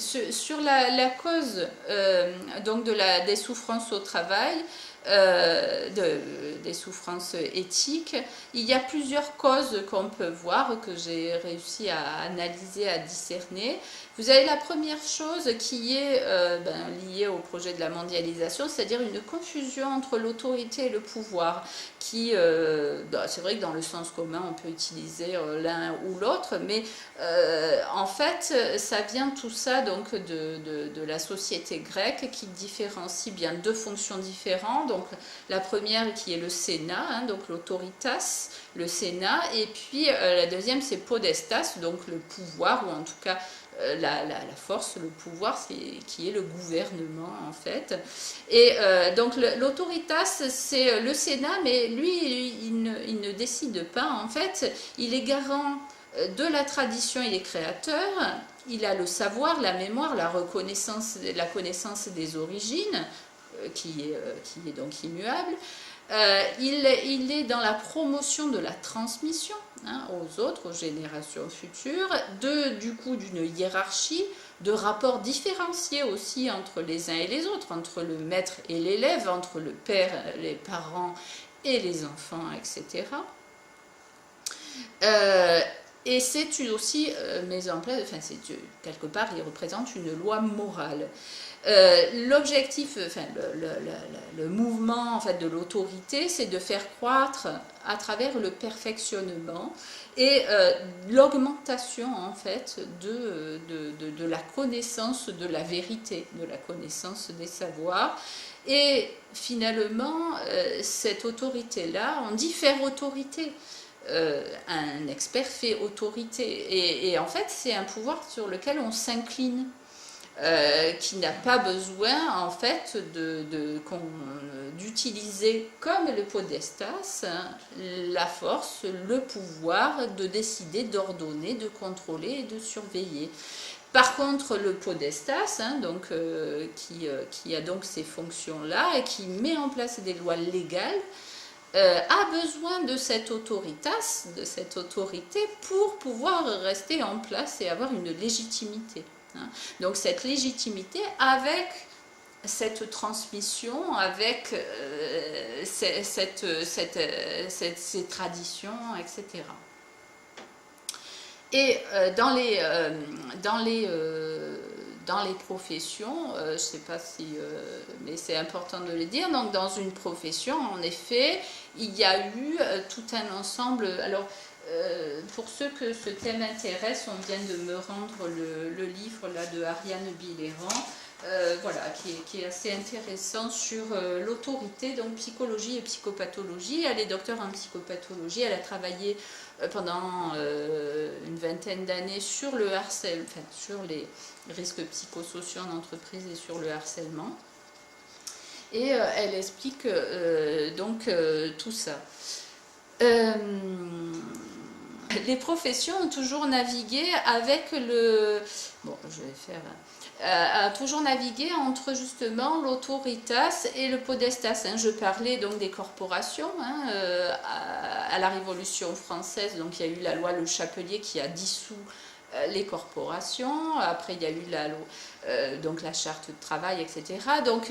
sur la cause donc des souffrances au travail, des souffrances éthiques, il y a plusieurs causes qu'on peut voir, que j'ai réussi à analyser, à discerner. Vous avez la première chose qui est liée au projet de la mondialisation, c'est-à-dire une confusion entre l'autorité et le pouvoir, qui, c'est vrai que dans le sens commun, on peut utiliser l'un ou l'autre, mais en fait, ça vient tout ça donc de la société grecque, qui différencie bien deux fonctions différentes. Donc la première qui est le Sénat, hein, donc l'autoritas, le Sénat, et puis la deuxième c'est podestas, donc le pouvoir, ou en tout cas la force, le pouvoir, qui est le gouvernement en fait. Et donc l'autoritas c'est le Sénat, mais lui il ne décide pas en fait, il est garant de la tradition, il est créateur, il a le savoir, la mémoire, la reconnaissance, la connaissance des origines, qui est donc immuable. Il est dans la promotion de la transmission, hein, aux autres, aux générations futures, du coup d'une hiérarchie, de rapports différenciés aussi entre les uns et les autres, entre le maître et l'élève, entre le père, les parents et les enfants, etc. Et c'est aussi mis en place, enfin, quelque part, il représente une loi morale. L'objectif, enfin, le mouvement en fait, de l'autorité, c'est de faire croître à travers le perfectionnement et l'augmentation en fait de la connaissance de la vérité, de la connaissance des savoirs. Et finalement, cette autorité-là, on dit faire autorité. Un expert fait autorité. Et en fait, c'est un pouvoir sur lequel on s'incline. Qui n'a pas besoin en fait d'utiliser comme le podestas la force, le pouvoir de décider, d'ordonner, de contrôler et de surveiller. Par contre, le podestas, hein, donc, qui a donc ces fonctions-là et qui met en place des lois légales, a besoin de cette autoritas, de cette autorité, pour pouvoir rester en place et avoir une légitimité. Donc cette légitimité avec cette transmission, avec ces traditions, etc. Et dans les professions, je ne sais pas si, mais c'est important de le dire, donc dans une profession, en effet, il y a eu tout un ensemble. Alors, pour ceux que ce thème intéresse, on vient de me rendre le livre là, de Ariane Biléran, voilà, qui est assez intéressant sur l'autorité, donc psychologie et psychopathologie. Elle est docteure en psychopathologie, elle a travaillé pendant une vingtaine d'années sur le harcèlement, enfin, sur les risques psychosociaux en entreprise et sur le harcèlement. Et elle explique donc tout ça. Les professions ont toujours navigué avec toujours navigué entre justement l'autoritas et le podestas. Je parlais donc des corporations. À la Révolution française, donc il y a eu la loi Le Chapelier qui a dissous les corporations. Après, il y a eu donc la charte de travail, etc. Donc,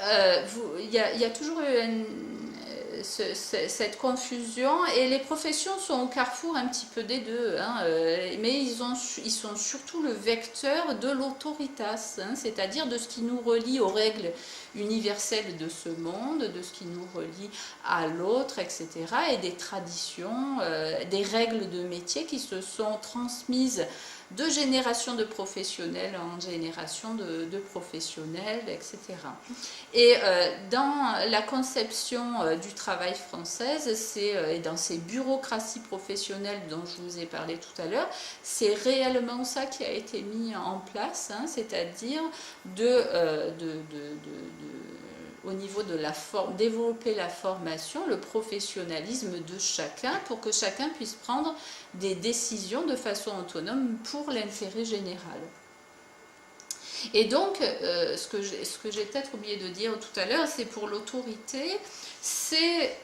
il y a toujours eu cette confusion, et les professions sont au carrefour un petit peu des deux, mais ils sont surtout le vecteur de l'autoritas, c'est-à-dire de ce qui nous relie aux règles universelles de ce monde, de ce qui nous relie à l'autre, etc., et des traditions, des règles de métier qui se sont transmises de génération de professionnels en génération de professionnels, etc. Et dans la conception du travail française, et dans ces bureaucraties professionnelles dont je vous ai parlé tout à l'heure, c'est réellement ça qui a été mis en place, c'est-à-dire au niveau de la forme, développer la formation, le professionnalisme de chacun, pour que chacun puisse prendre des décisions de façon autonome pour l'intérêt général. Et donc, ce que j'ai peut-être oublié de dire tout à l'heure, c'est pour l'autorité, c'est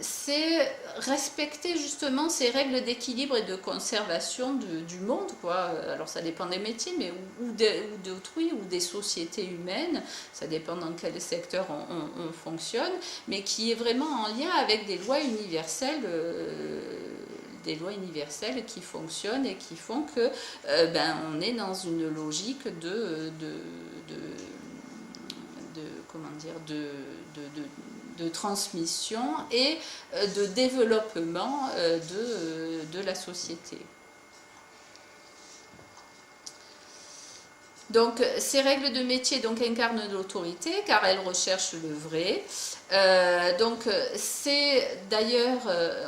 c'est respecter justement ces règles d'équilibre et de conservation du monde, quoi. Alors ça dépend des métiers, mais ou d'autrui, ou des sociétés humaines, ça dépend dans quel secteur on fonctionne, mais qui est vraiment en lien avec des lois universelles. Qui fonctionnent et qui font que on est dans une logique comment dire, de transmission et de développement de la société. Donc, ces règles de métier donc, incarnent l'autorité car elles recherchent le vrai. Donc, c'est d'ailleurs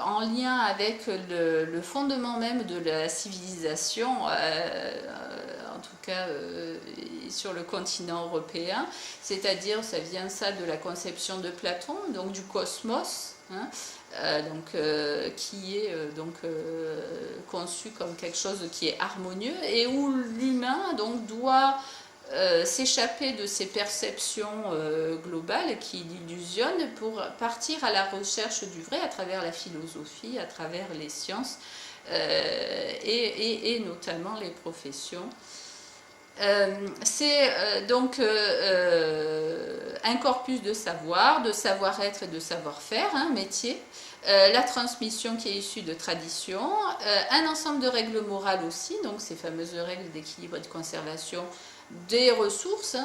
en lien avec le fondement même de la civilisation, en tout cas sur le continent européen, c'est-à-dire, ça vient ça de la conception de Platon, donc du cosmos, hein, qui est conçu comme quelque chose qui est harmonieux et où l'humain donc doit s'échapper de ces perceptions globales qui l'illusionnent pour partir à la recherche du vrai à travers la philosophie, à travers les sciences et notamment les professions. C'est donc un corpus de savoir, de savoir-être et de savoir-faire, un métier, la transmission qui est issue de tradition, un ensemble de règles morales aussi, donc ces fameuses règles d'équilibre et de conservation des ressources.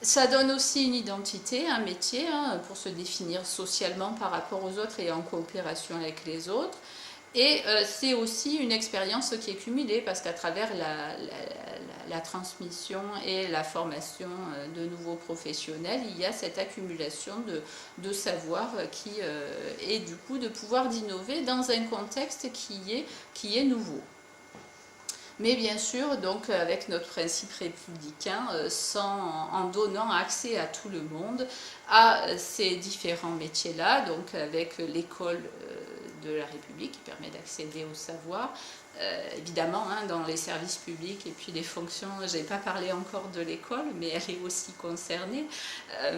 Ça donne aussi une identité, un métier, pour se définir socialement par rapport aux autres et en coopération avec les autres. Et c'est aussi une expérience qui est cumulée parce qu'à travers la transmission et la formation de nouveaux professionnels, il y a cette accumulation de savoir qui est du coup de pouvoir d'innover dans un contexte qui est nouveau. Mais bien sûr, donc avec notre principe républicain, en donnant accès à tout le monde à ces différents métiers-là, donc avec l'école de la République qui permet d'accéder au savoir, évidemment dans les services publics et puis les fonctions, je n'ai pas parlé encore de l'école, mais elle est aussi concernée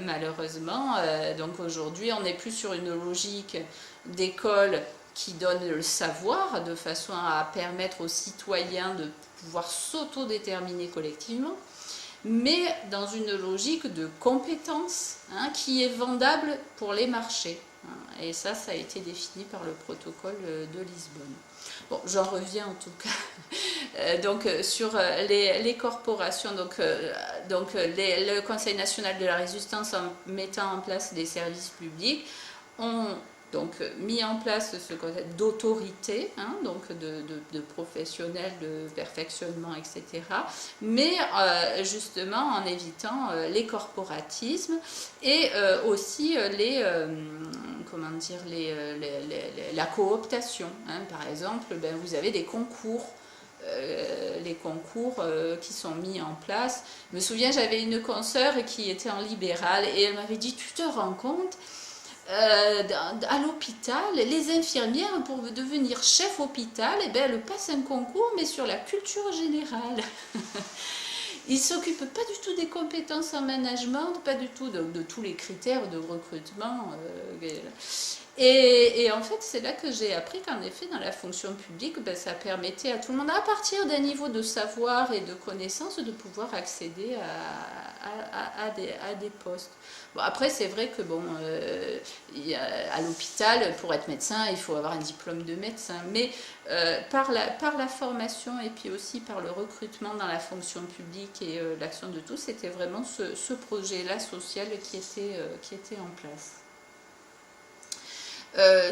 malheureusement. Donc aujourd'hui, on n'est plus sur une logique d'école qui donne le savoir de façon à permettre aux citoyens de pouvoir s'autodéterminer collectivement, mais dans une logique de compétence qui est vendable pour les marchés. Et ça a été défini par le protocole de Lisbonne. Bon, j'en reviens en tout cas. Donc sur les corporations, le Conseil national de la résistance, en mettant en place des services publics, ont donc mis en place ce concept d'autorité, donc de professionnels, de perfectionnement, etc. Mais justement en évitant les corporatismes et aussi la cooptation. Par exemple, vous avez des concours. Les concours qui sont mis en place. Je me souviens, j'avais une consoeur qui était en libéral et elle m'avait dit, tu te rends compte, à l'hôpital, les infirmières, pour devenir chef hôpital, elles passent un concours, mais sur la culture générale. Ils ne s'occupent pas du tout des compétences en management, pas du tout de tous les critères de recrutement. Et en fait, c'est là que j'ai appris qu'en effet, dans la fonction publique, ça permettait à tout le monde, à partir d'un niveau de savoir et de connaissance, de pouvoir accéder à des postes. Bon, après, c'est vrai que à l'hôpital, pour être médecin, il faut avoir un diplôme de médecin. Mais par la formation et puis aussi par le recrutement dans la fonction publique et l'action de tous, c'était vraiment ce projet-là social qui était en place.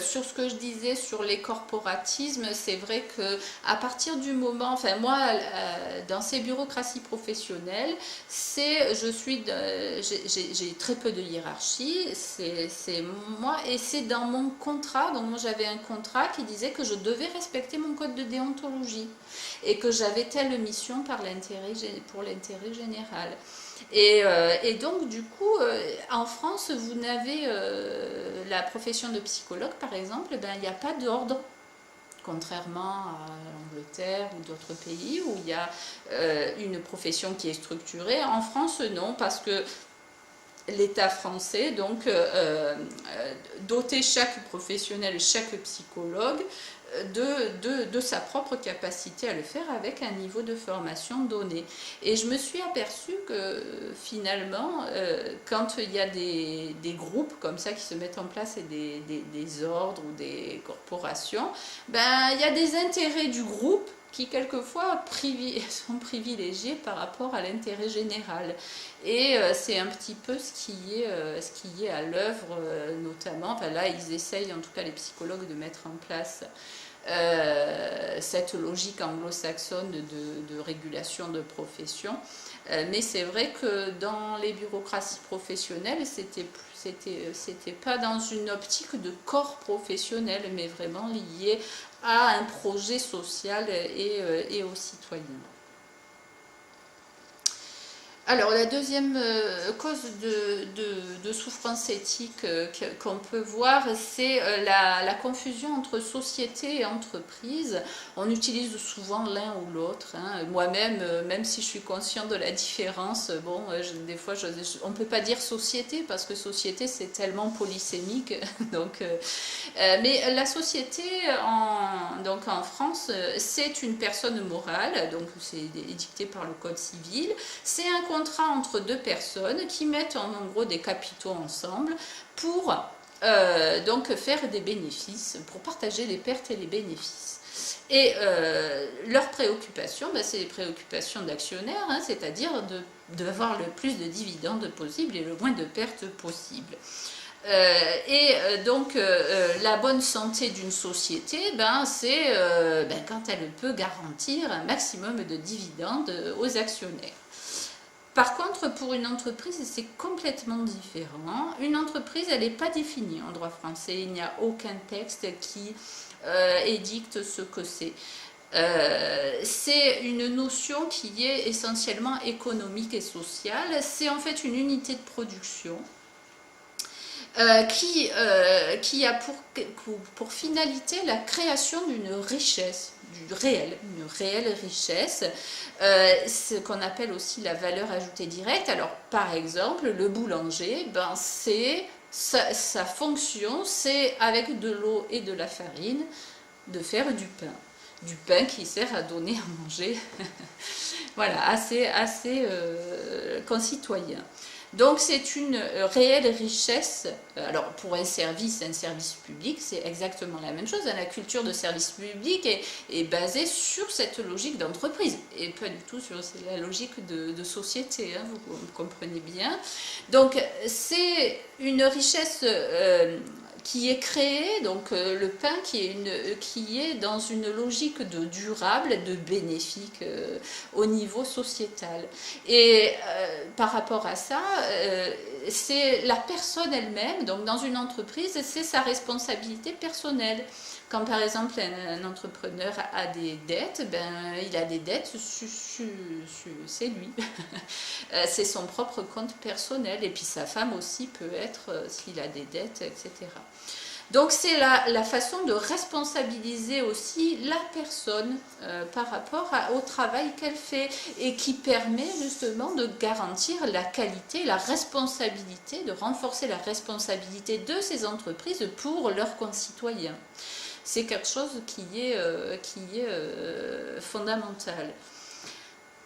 Sur ce que je disais sur les corporatismes, c'est vrai que à partir du moment, moi, dans ces bureaucraties professionnelles, j'ai très peu de hiérarchie, c'est moi, et c'est dans mon contrat. Donc moi j'avais un contrat qui disait que je devais respecter mon code de déontologie et que j'avais telle mission pour l'intérêt général. Et donc du coup, en France, vous n'avez la profession de psychologue, par exemple, il n'y a pas d'ordre, contrairement à l'Angleterre ou d'autres pays où il y a une profession qui est structurée. En France, non, parce que l'État français, donc doter chaque professionnel, chaque psychologue de sa propre capacité à le faire avec un niveau de formation donné. Et je me suis aperçue que finalement, quand il y a des groupes comme ça qui se mettent en place et des ordres ou des corporations, ben, il y a des intérêts du groupe qui quelquefois sont privilégiés par rapport à l'intérêt général. Et c'est un petit peu ce qui est à l'œuvre, notamment, enfin là ils essayent en tout cas les psychologues de mettre en place cette logique anglo-saxonne de régulation de profession. Mais c'est vrai que dans les bureaucraties professionnelles, c'était pas dans une optique de corps professionnel, mais vraiment lié à un projet social et aux citoyens. Alors la deuxième cause de souffrance éthique qu'on peut voir, c'est la confusion entre société et entreprise. On utilise souvent l'un ou l'autre. Hein. Moi-même, même si je suis consciente de la différence, bon, des fois on ne peut pas dire société parce que société c'est tellement polysémique. Donc, mais la société donc en France, c'est une personne morale, donc c'est édicté par le Code civil. C'est un contrat entre deux personnes qui mettent en gros des capitaux ensemble pour donc faire des bénéfices, pour partager les pertes et les bénéfices. Et leurs préoccupations, ben, c'est les préoccupations d'actionnaires, hein, c'est-à-dire d'avoir le plus de dividendes possible et le moins de pertes possible. Donc la bonne santé d'une société, ben, c'est quand elle peut garantir un maximum de dividendes aux actionnaires. Par contre, pour une entreprise, c'est complètement différent. Une entreprise, elle n'est pas définie en droit français. Il n'y a aucun texte qui édicte ce que c'est. C'est une notion qui est essentiellement économique et sociale. C'est en fait une unité de production qui a pour finalité la création d'une richesse, une réelle richesse, ce qu'on appelle aussi la valeur ajoutée directe. Alors par exemple, le boulanger, ben, sa fonction, c'est avec de l'eau et de la farine de faire du pain qui sert à donner à manger voilà, assez concitoyen. Donc c'est une réelle richesse. Alors pour un service public, c'est exactement la même chose. La culture de service public est basée sur cette logique d'entreprise et pas du tout sur la logique de société, hein, vous comprenez bien. Donc c'est une richesse qui est créé, donc le pain qui est dans une logique de durable, de bénéfique au niveau sociétal. Et par rapport à ça, c'est la personne elle-même, donc dans une entreprise, c'est sa responsabilité personnelle. Quand par exemple un entrepreneur a des dettes, ben, il a des dettes, c'est lui. C'est son propre compte personnel. Et puis sa femme aussi peut être, s'il a des dettes, etc. Donc c'est la façon de responsabiliser aussi la personne par rapport au travail qu'elle fait et qui permet justement de garantir la qualité, la responsabilité, de renforcer la responsabilité de ces entreprises pour leurs concitoyens. C'est quelque chose qui est fondamental.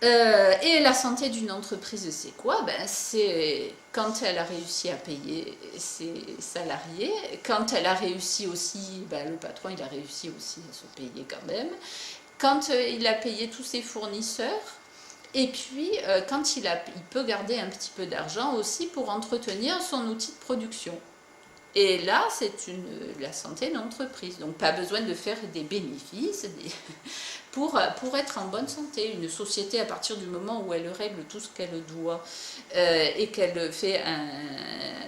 Et la santé d'une entreprise, c'est quoi? Ben, c'est quand elle a réussi à payer ses salariés, quand elle a réussi aussi, ben, le patron il a réussi aussi à se payer quand même, quand il a payé tous ses fournisseurs, et puis quand il peut garder un petit peu d'argent aussi pour entretenir son outil de production. Et là, c'est la santé de l'entreprise. Donc, pas besoin de faire des bénéfices pour être en bonne santé. Une société, à partir du moment où elle règle tout ce qu'elle doit et qu'elle fait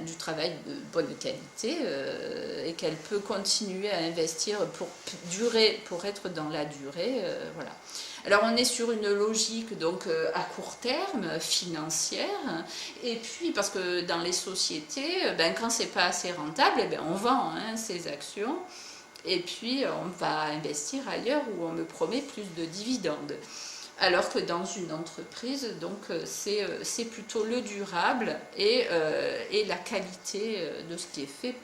du travail de bonne qualité et qu'elle peut continuer à investir pour être dans la durée, voilà. Alors on est sur une logique donc à court terme, financière, et puis parce que dans les sociétés, ben, quand c'est pas assez rentable, ben, on vend ces actions, et puis on va investir ailleurs où on me promet plus de dividendes. Alors que dans une entreprise, donc c'est plutôt le durable et la qualité de ce qui est fait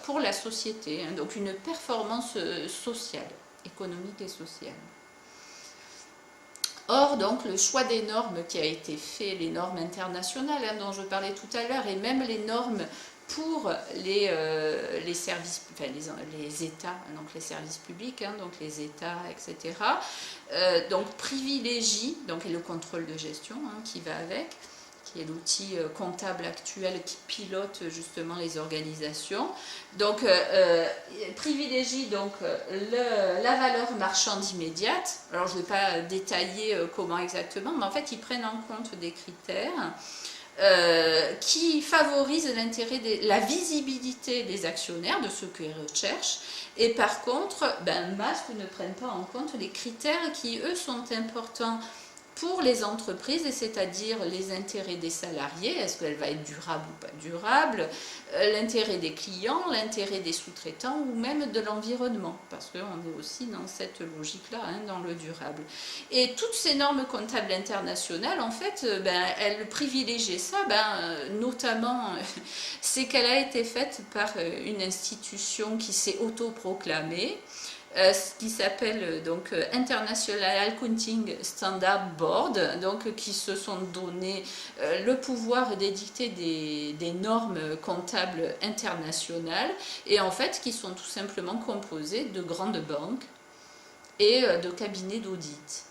pour la société. Hein. Donc une performance sociale, économique et sociale. Or, donc, le choix des normes qui a été fait, les normes internationales hein, dont je parlais tout à l'heure, et même les normes pour les services, enfin les États, donc les services publics, hein, donc les États, etc. Donc privilégie, donc et le contrôle de gestion hein, qui va avec, qui est l'outil comptable actuel qui pilote justement les organisations. Donc privilégie donc la valeur marchande immédiate. Alors je ne vais pas détailler comment exactement, mais en fait ils prennent en compte des critères qui favorise la visibilité des actionnaires, de ceux qu'ils recherchent, et par contre, masques ne prennent pas en compte les critères qui, eux, sont importants pour les entreprises, c'est-à-dire les intérêts des salariés, est-ce qu'elle va être durable ou pas durable, l'intérêt des clients, l'intérêt des sous-traitants ou même de l'environnement, parce qu'on est aussi dans cette logique-là, hein, dans le durable. Et toutes ces normes comptables internationales, en fait, elles privilégient ça, notamment, c'est qu'elle a été faite par une institution qui s'est autoproclamée, qui s'appelle donc International Accounting Standard Board, donc qui se sont donné le pouvoir d'édicter des normes comptables internationales et en fait qui sont tout simplement composées de grandes banques et de cabinets d'audit.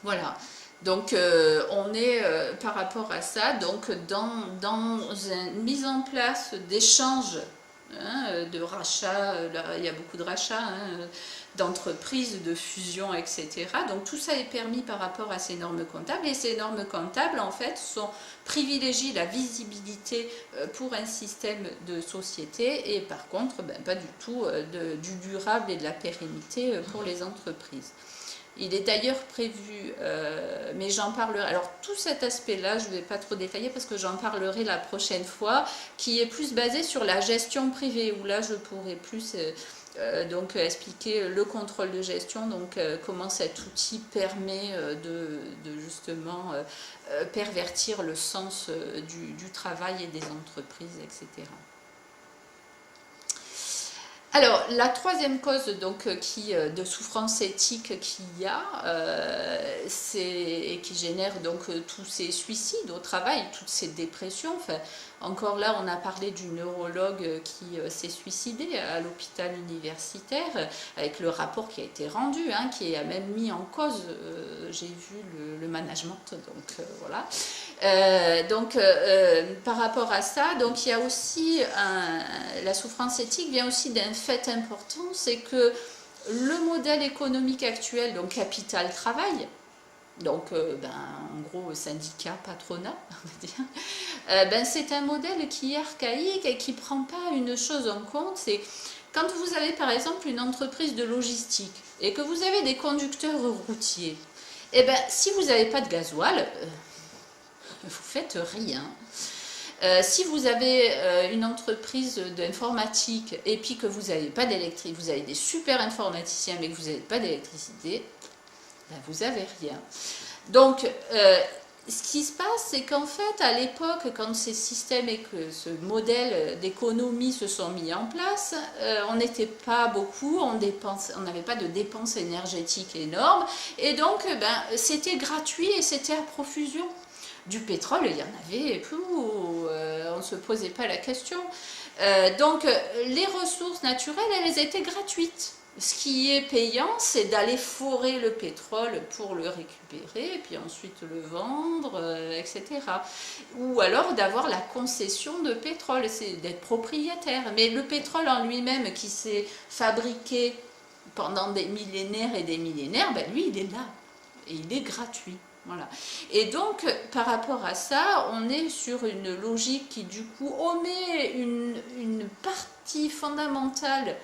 Voilà. Donc on est par rapport à ça donc dans une mise en place d'échanges de rachats, il y a beaucoup de rachats, hein, d'entreprises, de fusions, etc. Donc tout ça est permis par rapport à ces normes comptables et ces normes comptables en fait privilégient la visibilité pour un système de société et par contre pas du tout du durable et de la pérennité pour les entreprises. Il est d'ailleurs prévu, mais j'en parlerai, alors tout cet aspect-là, je ne vais pas trop détailler parce que j'en parlerai la prochaine fois, qui est plus basé sur la gestion privée, où là je pourrai plus donc expliquer le contrôle de gestion, donc comment cet outil permet de justement pervertir le sens du travail et des entreprises, etc. Alors, la troisième cause donc, de souffrance éthique qu'il y a, et qui génère donc tous ces suicides au travail, toutes ces dépressions. Enfin, encore là, on a parlé du neurologue qui s'est suicidé à l'hôpital universitaire, avec le rapport qui a été rendu, hein, qui a même mis en cause, j'ai vu le management, donc voilà. Par rapport à ça, donc il y a aussi la souffrance éthique vient aussi d'un fait important, c'est que le modèle économique actuel, donc capital-travail, donc en gros syndicat, patronat, on va dire, c'est un modèle qui est archaïque et qui ne prend pas une chose en compte, c'est quand vous avez par exemple une entreprise de logistique et que vous avez des conducteurs routiers, et si vous n'avez pas de gasoil, vous faites rien. Si vous avez une entreprise d'informatique et puis que vous n'avez pas d'électricité, vous avez des super informaticiens mais que vous n'avez pas d'électricité, vous n'avez rien. Donc, ce qui se passe, c'est qu'en fait, à l'époque, quand ces systèmes et que ce modèle d'économie se sont mis en place, on n'était pas beaucoup, on n'avait pas de dépenses énergétiques énormes, et donc c'était gratuit et c'était à profusion. Du pétrole, il y en avait plus, on ne se posait pas la question. Donc, les ressources naturelles, elles étaient gratuites. Ce qui est payant, c'est d'aller forer le pétrole pour le récupérer, puis ensuite le vendre, etc. Ou alors d'avoir la concession de pétrole, c'est d'être propriétaire. Mais le pétrole en lui-même, qui s'est fabriqué pendant des millénaires et des millénaires, lui, il est là. Et il est gratuit. Voilà. Et donc, par rapport à ça, on est sur une logique qui, du coup, omet une partie fondamentale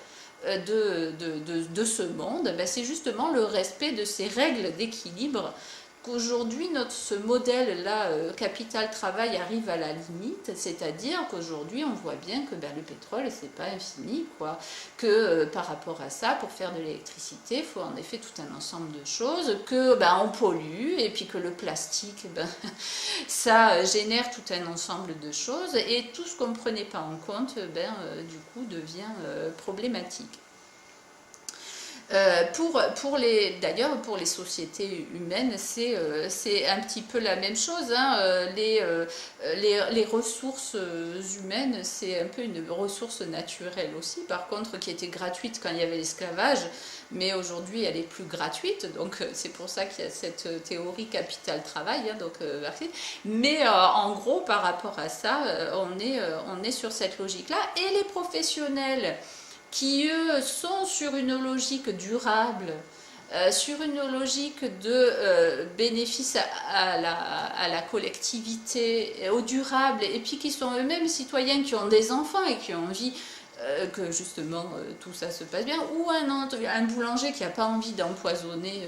de ce monde. C'est justement le respect de ces règles d'équilibre qu'aujourd'hui, ce modèle-là, capital-travail, arrive à la limite, c'est-à-dire qu'aujourd'hui, on voit bien que le pétrole, c'est pas infini, quoi. Que par rapport à ça, pour faire de l'électricité, il faut en effet tout un ensemble de choses, que on pollue, et puis que le plastique, ça génère tout un ensemble de choses, et tout ce qu'on ne prenait pas en compte, du coup, devient problématique. D'ailleurs, pour les sociétés humaines, c'est un petit peu la même chose. Hein. Les ressources humaines, c'est un peu une ressource naturelle aussi, par contre, qui était gratuite quand il y avait l'esclavage, mais aujourd'hui, elle est plus gratuite. Donc, c'est pour ça qu'il y a cette théorie capital-travail. Hein, mais en gros, par rapport à ça, on est sur cette logique-là. Et les professionnels qui, eux, sont sur une logique durable, sur une logique de bénéfice à la collectivité, au durable, et puis qui sont eux-mêmes citoyens, qui ont des enfants et qui ont envie que justement tout ça se passe bien, ou un boulanger qui n'a pas envie d'empoisonner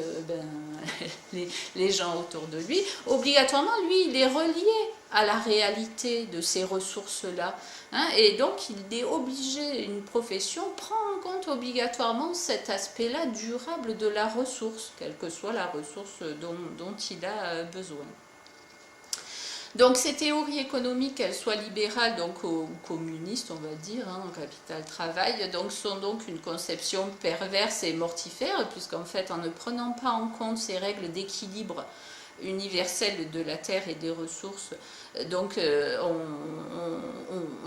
les gens autour de lui, obligatoirement, lui, il est relié à la réalité de ces ressources-là. Hein, et donc, il est obligé, une profession prend en compte obligatoirement cet aspect-là durable de la ressource, quelle que soit la ressource dont il a besoin. Donc ces théories économiques, qu'elles soient libérales donc, ou communistes, on va dire, hein, capital-travail, donc, sont donc une conception perverse et mortifère, puisqu'en fait, en ne prenant pas en compte ces règles d'équilibre universel de la terre et des ressources, donc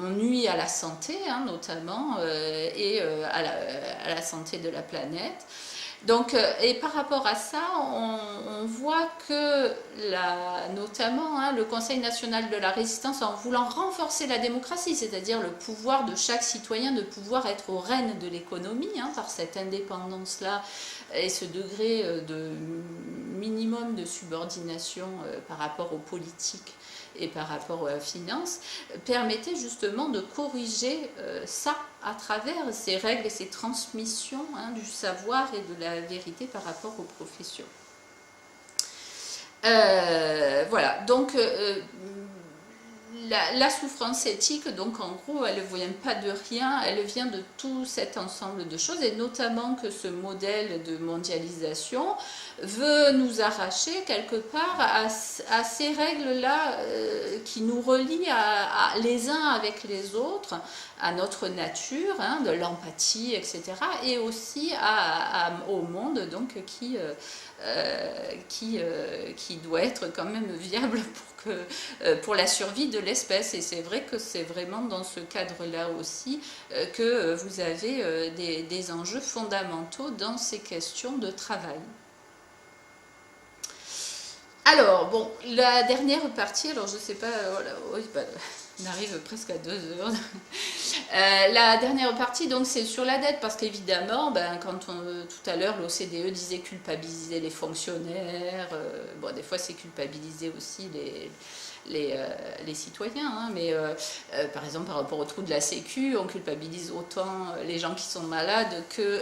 on nuit à la santé, hein, notamment, et à la santé de la planète. Donc, et par rapport à ça, on voit que notamment hein, le Conseil national de la résistance, en voulant renforcer la démocratie, c'est-à-dire le pouvoir de chaque citoyen de pouvoir être au règne de l'économie, hein, par cette indépendance-là et ce degré de minimum de subordination par rapport aux politiques et par rapport aux finances, permettait justement de corriger ça à travers ces règles et ces transmissions hein, du savoir et de la vérité par rapport aux professions. Voilà, donc la souffrance éthique, donc en gros, elle ne vient pas de rien, elle vient de tout cet ensemble de choses, et notamment que ce modèle de mondialisation veut nous arracher quelque part à ces règles-là qui nous relient les uns avec les autres, à notre nature, hein, de l'empathie, etc., et aussi au monde donc, qui doit être quand même viable pour la survie de l'espèce. Et c'est vrai que c'est vraiment dans ce cadre-là aussi que vous avez des enjeux fondamentaux dans ces questions de travail. Alors, bon, la dernière partie, alors je ne sais pas, voilà, oui, on arrive presque à 2 heures. La dernière partie, donc, c'est sur la dette, parce qu'évidemment, quand tout à l'heure, l'OCDE disait culpabiliser les fonctionnaires, bon, des fois c'est culpabiliser aussi les citoyens, hein, mais par exemple par rapport au trou de la Sécu, on culpabilise autant les gens qui sont malades que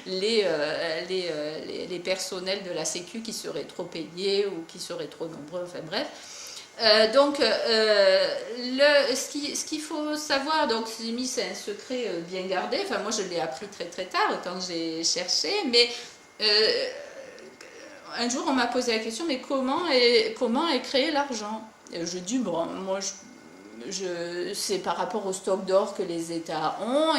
les personnels de la Sécu qui seraient trop payés ou qui seraient trop nombreux, enfin bref. Ce qu'il faut savoir, donc c'est un secret bien gardé, enfin moi je l'ai appris très très tard quand j'ai cherché, mais un jour on m'a posé la question, mais comment est créé l'argent? Je dis, bon, moi c'est par rapport au stock d'or que les États ont,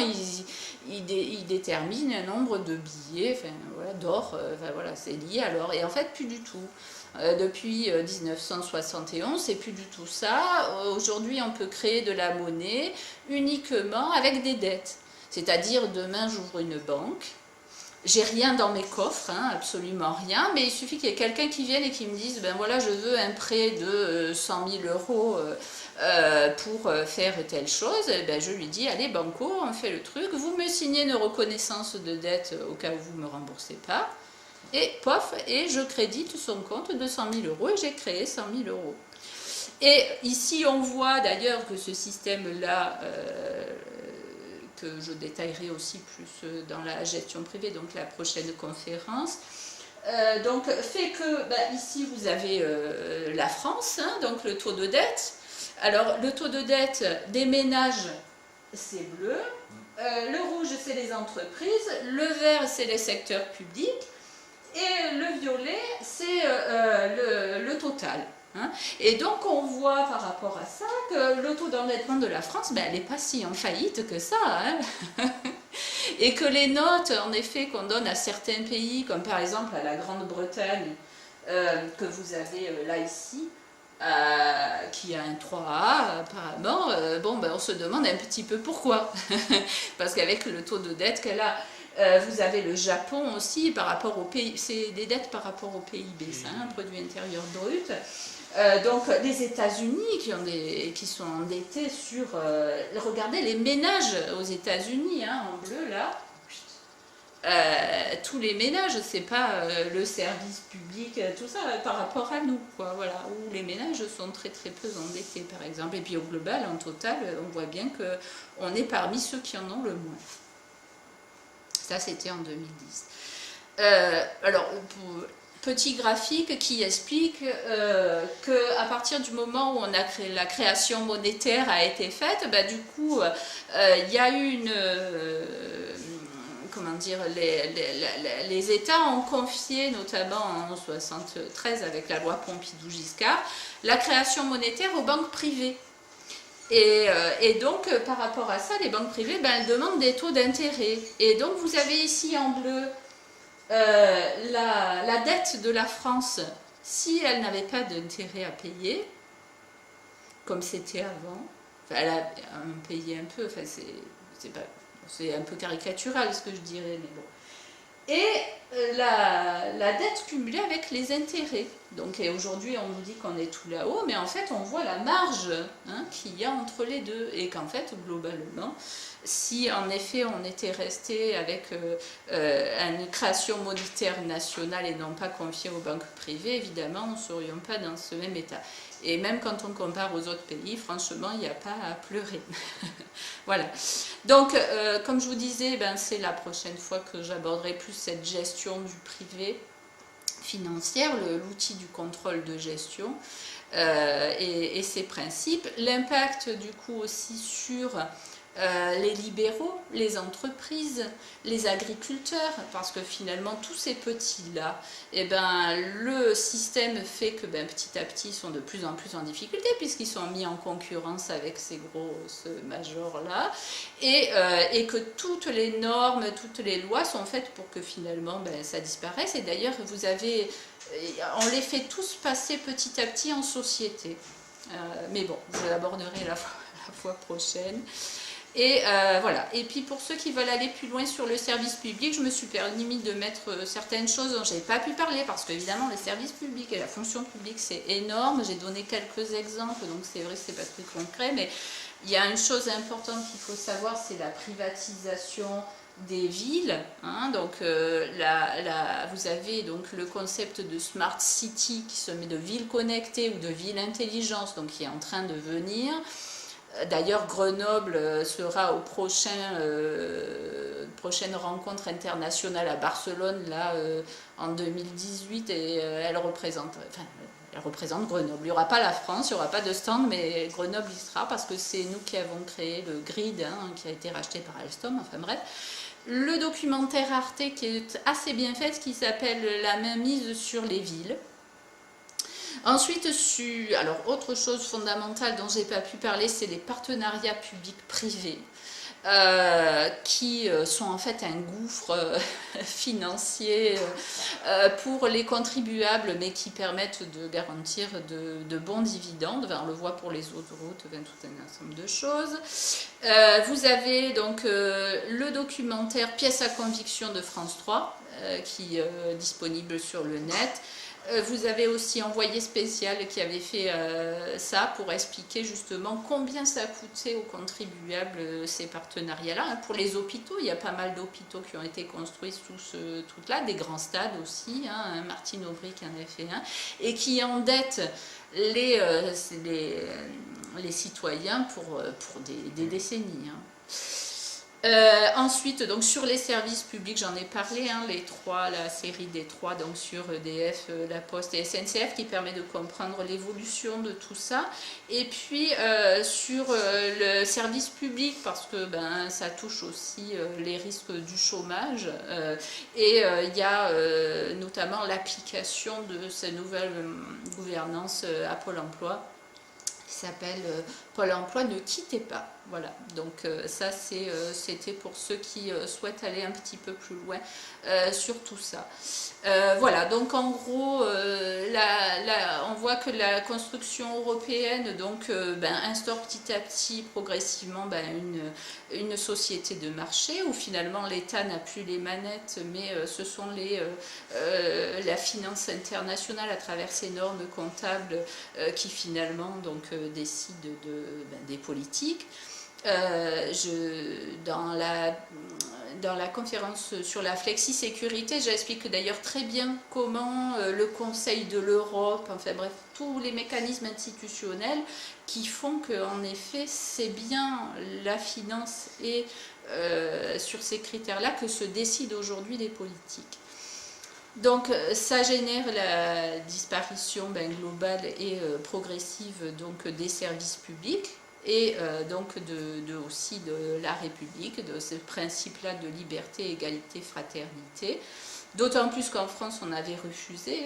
ils déterminent un nombre de billets, enfin, voilà, d'or, enfin, voilà, c'est lié à l'or, et en fait plus du tout. Depuis 1971, c'est plus du tout ça. Aujourd'hui, on peut créer de la monnaie uniquement avec des dettes. C'est-à-dire, demain, j'ouvre une banque, j'ai rien dans mes coffres, hein, absolument rien, mais il suffit qu'il y ait quelqu'un qui vienne et qui me dise, ben voilà, je veux un prêt de 100 000 euros pour faire telle chose, ben je lui dis, allez, banco, on fait le truc, vous me signez une reconnaissance de dette au cas où vous ne me remboursez pas, et pof, et je crédite son compte de 100 000 euros et j'ai créé 100 000 euros. Et ici, on voit d'ailleurs que ce système-là, que je détaillerai aussi plus dans la gestion privée, donc la prochaine conférence, Donc fait que ici vous avez la France, hein, donc le taux de dette. Alors le taux de dette des ménages, c'est bleu, le rouge c'est les entreprises, le vert c'est les secteurs publics, et le violet c'est le total. Hein. Et donc on voit par rapport à ça que le taux d'endettement de la France, elle n'est pas si en faillite que ça. Hein. Et que les notes, en effet, qu'on donne à certains pays, comme par exemple à la Grande-Bretagne, que vous avez là ici, qui a un 3A apparemment, on se demande un petit peu pourquoi. Parce qu'avec le taux de dette qu'elle a, vous avez le Japon aussi, par rapport au pays, c'est des dettes par rapport au PIB, ça, hein, produit intérieur brut. Donc les États-Unis qui sont endettés sur... regardez les ménages aux États-Unis, hein, en bleu là. Tous les ménages, c'est pas le service public, tout ça, par rapport à nous, quoi, voilà, où les ménages sont très très peu endettés, par exemple. Et puis au global, en total, on voit bien qu'on est parmi ceux qui en ont le moins. Ça, c'était en 2010. Alors, petit graphique qui explique qu'à partir du moment où on a créé, la création monétaire a été faite, du coup, il y a eu une... comment dire, les États ont confié, notamment en 1973 avec la loi Pompidou-Giscard, la création monétaire aux banques privées. Et donc, par rapport à ça, les banques privées, elles demandent des taux d'intérêt. Et donc, vous avez ici en bleu la dette de la France, si elle n'avait pas d'intérêt à payer, comme c'était avant, elle a payé un peu, enfin, c'est un peu caricatural ce que je dirais, mais bon. Et la dette cumulée avec les intérêts. Donc aujourd'hui on nous dit qu'on est tout là-haut, mais en fait on voit la marge qu'il y a entre les deux. Et qu'en fait globalement, si en effet on était resté avec une création monétaire nationale et non pas confiée aux banques privées, évidemment nous ne serions pas dans ce même état. Et même quand on compare aux autres pays, franchement, il n'y a pas à pleurer. Voilà. Donc, comme je vous disais, c'est la prochaine fois que j'aborderai plus cette gestion du privé financière, l'outil du contrôle de gestion et ses principes. L'impact, du coup, aussi sur les libéraux, les entreprises, les agriculteurs, parce que finalement tous ces petits-là, le système fait que petit à petit ils sont de plus en plus en difficulté puisqu'ils sont mis en concurrence avec ces grosses majors-là et que toutes les normes, toutes les lois sont faites pour que finalement ça disparaisse. Et d'ailleurs on les fait tous passer petit à petit en société. Mais bon, je l'aborderai la fois prochaine. Et voilà. Et puis pour ceux qui veulent aller plus loin sur le service public, je me suis permis de mettre certaines choses dont je n'avais pas pu parler parce qu'évidemment le service public et la fonction publique c'est énorme. J'ai donné quelques exemples, donc c'est vrai que c'est pas très concret, mais il y a une chose importante qu'il faut savoir, c'est la privatisation des villes. Donc vous avez donc le concept de smart city qui se met de ville connectée ou de ville intelligence, donc qui est en train de venir. D'ailleurs, Grenoble sera aux prochaine rencontre internationale à Barcelone là, en 2018 et elle représente Grenoble. Il n'y aura pas la France, il n'y aura pas de stand, mais Grenoble y sera parce que c'est nous qui avons créé le grid qui a été racheté par Alstom, enfin bref. Le documentaire Arte qui est assez bien fait, qui s'appelle La mainmise sur les villes. Ensuite, alors autre chose fondamentale dont j'ai pas pu parler, c'est les partenariats publics-privés qui sont en fait un gouffre financier pour les contribuables, mais qui permettent de garantir de bons dividendes. On le voit pour les autoroutes, tout un ensemble de choses. Vous avez donc le documentaire Pièces à conviction de France 3 qui est disponible sur le net. Vous avez aussi Envoyé spécial qui avait fait ça pour expliquer justement combien ça coûtait aux contribuables ces partenariats-là. Pour les hôpitaux, il y a pas mal d'hôpitaux qui ont été construits sous ce truc-là, des grands stades aussi, Martine Aubry qui en a fait un, et qui endettent les citoyens pour des décennies. Ensuite, donc sur les services publics, j'en ai parlé, hein, les trois, la série des trois, donc sur EDF, La Poste et SNCF, qui permet de comprendre l'évolution de tout ça. Et puis sur le service public, parce que ben, ça touche aussi les risques du chômage. Et il y a notamment l'application de cette nouvelle gouvernance à Pôle emploi, qui s'appelle Pôle emploi ne quittez pas. Voilà, donc ça c'était pour ceux qui souhaitent aller un petit peu plus loin sur tout ça. Voilà, donc en gros, on voit que la construction européenne donc, instaure petit à petit, progressivement, une société de marché où finalement l'État n'a plus les manettes, mais ce sont la finance internationale à travers ses normes comptables qui finalement donc, décident des politiques. Dans la conférence sur la flexi-sécurité, j'explique d'ailleurs très bien comment le Conseil de l'Europe, enfin bref, tous les mécanismes institutionnels qui font qu'en effet, c'est bien la finance et sur ces critères-là que se décident aujourd'hui les politiques. Donc ça génère la disparition globale et progressive donc, des services publics, et donc aussi de la République, de ce principe-là de liberté, égalité, fraternité. D'autant plus qu'en France, on avait refusé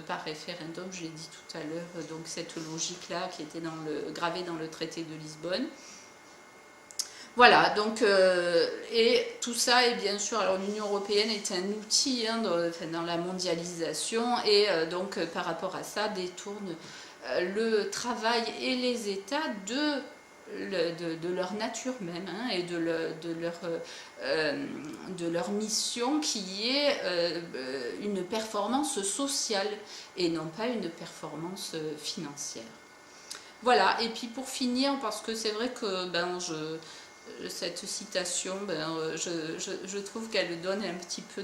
par référendum, je l'ai dit tout à l'heure, donc cette logique-là qui était gravée dans le traité de Lisbonne. Voilà, donc, et tout ça est bien sûr, alors l'Union européenne est un outil dans la mondialisation, et donc par rapport à ça détourne le travail et les États de leur nature même, et de leur mission qui est une performance sociale et non pas une performance financière. Voilà, et puis pour finir, parce que c'est vrai que cette citation, je trouve qu'elle donne un petit peu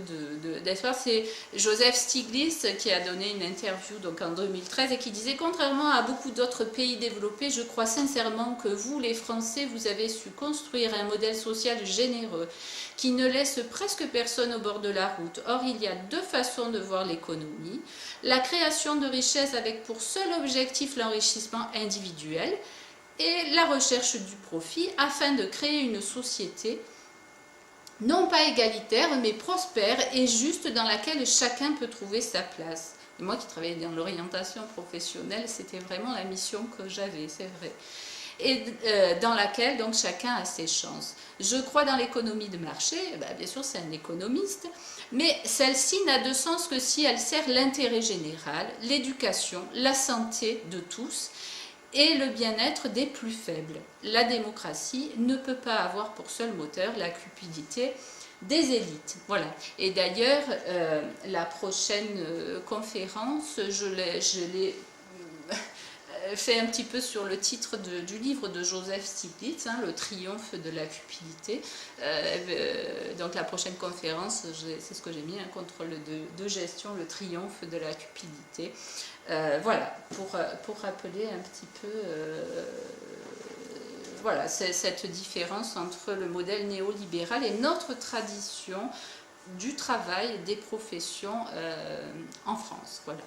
d'espoir. C'est Joseph Stiglitz qui a donné une interview donc en 2013 et qui disait: contrairement à beaucoup d'autres pays développés, je crois sincèrement que vous, les Français, vous avez su construire un modèle social généreux qui ne laisse presque personne au bord de la route. Or, il y a deux façons de voir l'économie: la création de richesses avec pour seul objectif l'enrichissement individuel, et la recherche du profit afin de créer une société non pas égalitaire mais prospère et juste, dans laquelle chacun peut trouver sa place. Et moi qui travaillais dans l'orientation professionnelle, c'était vraiment la mission que j'avais, c'est vrai. Et dans laquelle donc chacun a ses chances. Je crois dans l'économie de marché, bien sûr c'est un économiste, mais celle-ci n'a de sens que si elle sert l'intérêt général, l'éducation, la santé de tous, et le bien-être des plus faibles. La démocratie ne peut pas avoir pour seul moteur la cupidité des élites. Voilà. Et d'ailleurs, la prochaine conférence, je l'ai fait un petit peu sur le titre du livre de Joseph Stiglitz, Le triomphe de la cupidité. Donc la prochaine conférence, c'est ce que j'ai mis, contrôle de gestion, le triomphe de la cupidité. Voilà, pour rappeler un petit peu voilà, cette différence entre le modèle néolibéral et notre tradition du travail, des professions en France. Voilà.